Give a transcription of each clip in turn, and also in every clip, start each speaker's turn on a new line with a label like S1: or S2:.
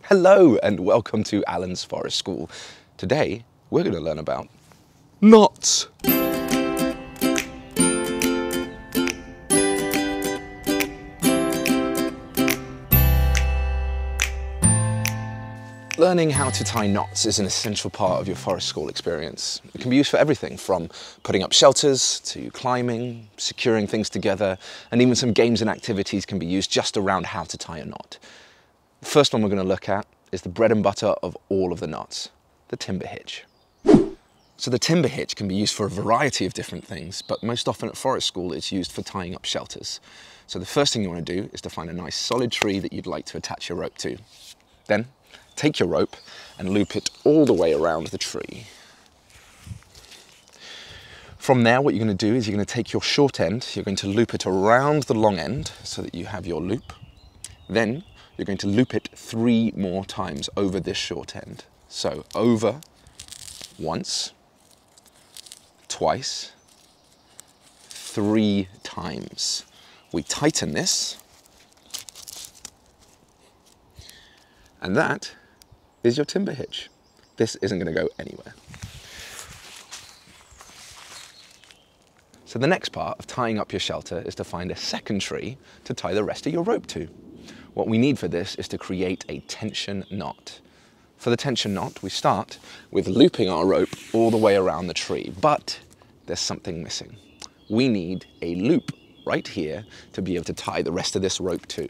S1: Hello and welcome to Alan's Forest School. Today we're going to learn about knots. Learning how to tie knots is an essential part of your forest school experience. It can be used for everything from putting up shelters to climbing, securing things together, and even some games and activities can be used just around how to tie a knot. The first one we're going to look at is the bread and butter of all of the knots, the timber hitch. So the timber hitch can be used for a variety of different things, but most often at forest school it's used for tying up shelters. So the first thing you want to do is to find a nice solid tree that you'd like to attach your rope to. Then take your rope and loop it all the way around the tree. From there, what you're going to do is you're going to take your short end, you're going to loop it around the long end so that you have your loop. Then you're going to loop it 3 more times over this short end. So over once, twice, 3 times. We tighten this, and that is your timber hitch. This isn't going to go anywhere. So the next part of tying up your shelter is to find a second tree to tie the rest of your rope to. What we need for this is to create a tension knot. For the tension knot, we start with looping our rope all the way around the tree, but there's something missing. We need a loop right here to be able to tie the rest of this rope to.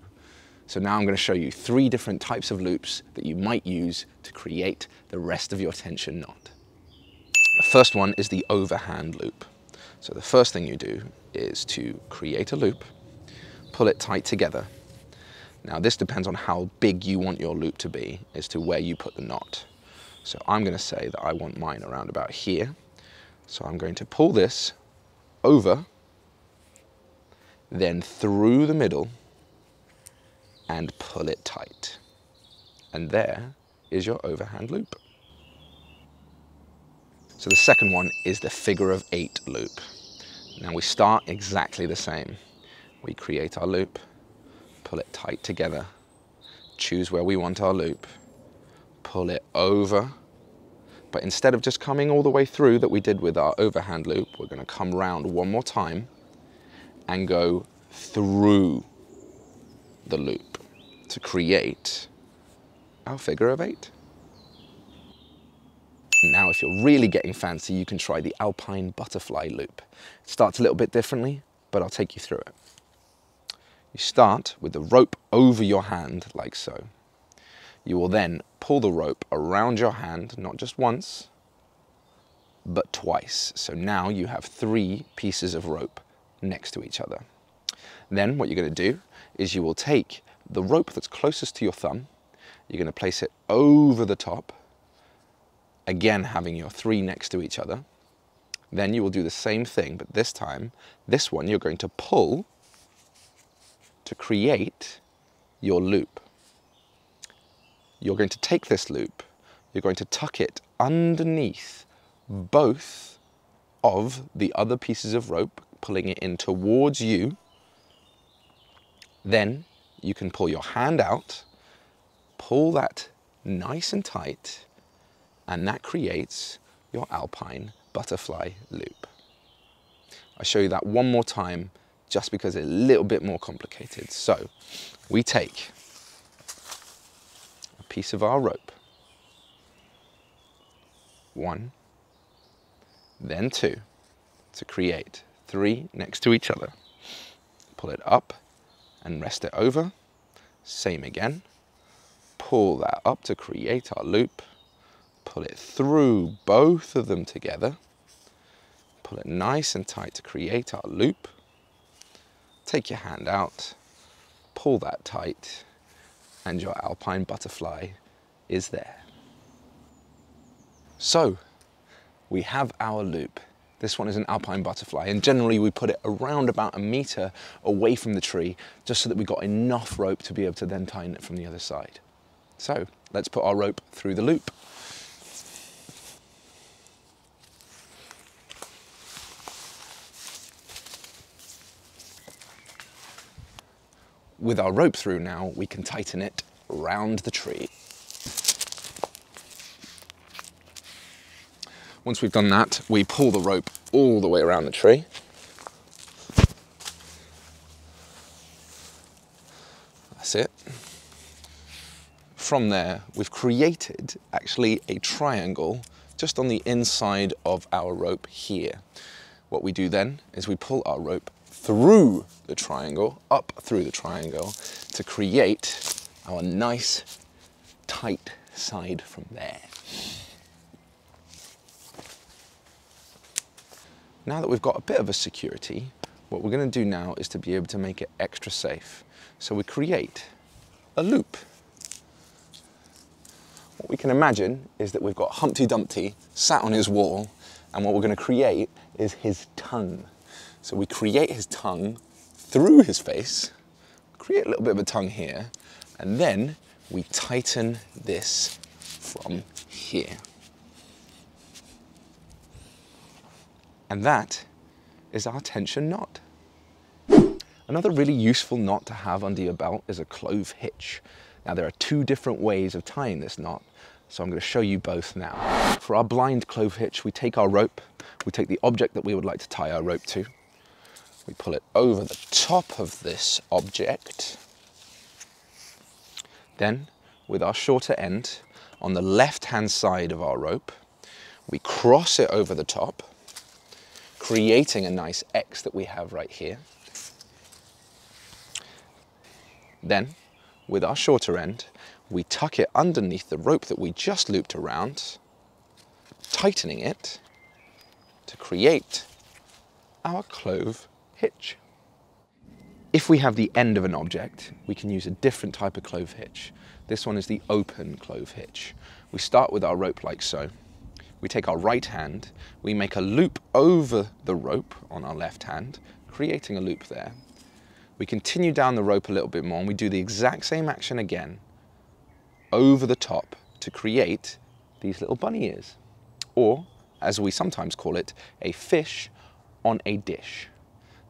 S1: So now I'm going to show you 3 different types of loops that you might use to create the rest of your tension knot. The first one is the overhand loop. So the first thing you do is to create a loop, pull it tight together. Now this depends on how big you want your loop to be as to where you put the knot. So I'm going to say that I want mine around about here. So I'm going to pull this over, then through the middle and pull it tight. And there is your overhand loop. So the second one is the figure of 8 loop. Now we start exactly the same. We create our loop, pull it tight together, choose where we want our loop, pull it over, but instead of just coming all the way through that we did with our overhand loop, we're going to come round one more time and go through the loop to create our figure of 8. Now if you're really getting fancy, you can try the Alpine butterfly loop. It starts a little bit differently, but I'll take you through it. You start with the rope over your hand, like so. You will then pull the rope around your hand, not just once, but twice. So now you have 3 pieces of rope next to each other. Then what you're going to do is you will take the rope that's closest to your thumb, you're going to place it over the top, again having your 3 next to each other. Then you will do the same thing, but this time, this one you're going to pull to create your loop. You're going to take this loop, you're going to tuck it underneath both of the other pieces of rope, pulling it in towards you. Then you can pull your hand out, pull that nice and tight, and that creates your Alpine butterfly loop. I'll show you that one more time just because it's a little bit more complicated. So we take a piece of our rope, 1, then 2, to create 3 next to each other. Pull it up and rest it over. Same again. Pull that up to create our loop. Pull it through both of them together. Pull it nice and tight to create our loop. Take your hand out, pull that tight, and your Alpine butterfly is there. So, we have our loop. This one is an Alpine butterfly, and generally we put it around about 1 meter away from the tree, just so that we got enough rope to be able to then tie it from the other side. So, let's put our rope through the loop. With our rope through now, we can tighten it round the tree. Once we've done that, we pull the rope all the way around the tree. That's it. From there, we've created actually a triangle just on the inside of our rope here. What we do then is we pull our rope through the triangle, up through the triangle, to create our nice tight side from there. Now that we've got a bit of a security, what we're going to do now is to be able to make it extra safe. So we create a loop. What we can imagine is that we've got Humpty Dumpty sat on his wall, and what we're going to create is his tongue. So we create his tongue through his face, create a little bit of a tongue here, and then we tighten this from here. And that is our tension knot. Another really useful knot to have under your belt is a clove hitch. Now there are two different ways of tying this knot, so I'm going to show you both now. For our blind clove hitch, we take our rope, we take the object that we would like to tie our rope to, we pull it over the top of this object. Then, with our shorter end, on the left-hand side of our rope, we cross it over the top, creating a nice X that we have right here. Then, with our shorter end, we tuck it underneath the rope that we just looped around, tightening it to create our clove hitch. If we have the end of an object, we can use a different type of clove hitch. This one is the open clove hitch. We start with our rope like so. We take our right hand, we make a loop over the rope on our left hand, creating a loop there. We continue down the rope a little bit more and we do the exact same action again over the top to create these little bunny ears, or as we sometimes call it, a fish on a dish.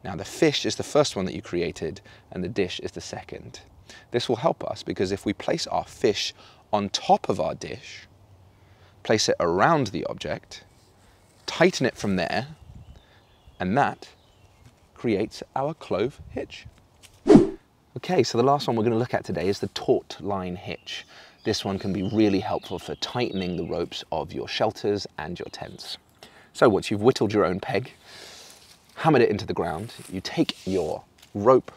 S1: Now the fish is the first one that you created and the dish is the second. This will help us because if we place our fish on top of our dish, place it around the object, tighten it from there, and that creates our clove hitch. Okay, so the last one we're going to look at today is the taut line hitch. This one can be really helpful for tightening the ropes of your shelters and your tents. So once you've whittled your own peg, hammered it into the ground, you take your rope,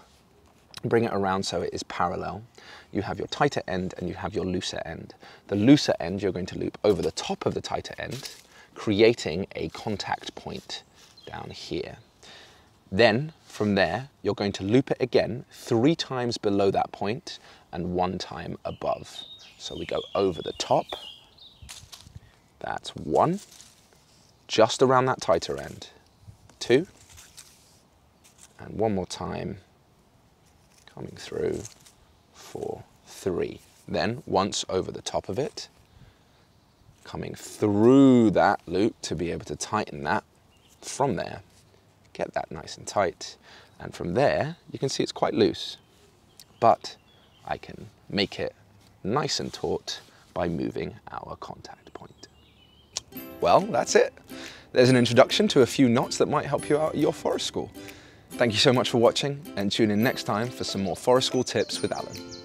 S1: bring it around so it is parallel. You have your tighter end and you have your looser end. The looser end you're going to loop over the top of the tighter end, creating a contact point down here. Then from there, you're going to loop it again 3 times below that point and 1 time above. So we go over the top, that's 1, just around that tighter end, 2, and 1 more time, coming through, 4, 3. Then once over the top of it, coming through that loop to be able to tighten that from there. Get that nice and tight. And from there, you can see it's quite loose, but I can make it nice and taut by moving our contact point. Well, that's it. There's an introduction to a few knots that might help you out at your forest school. Thank you so much for watching, and tune in next time for some more forest school tips with Alan.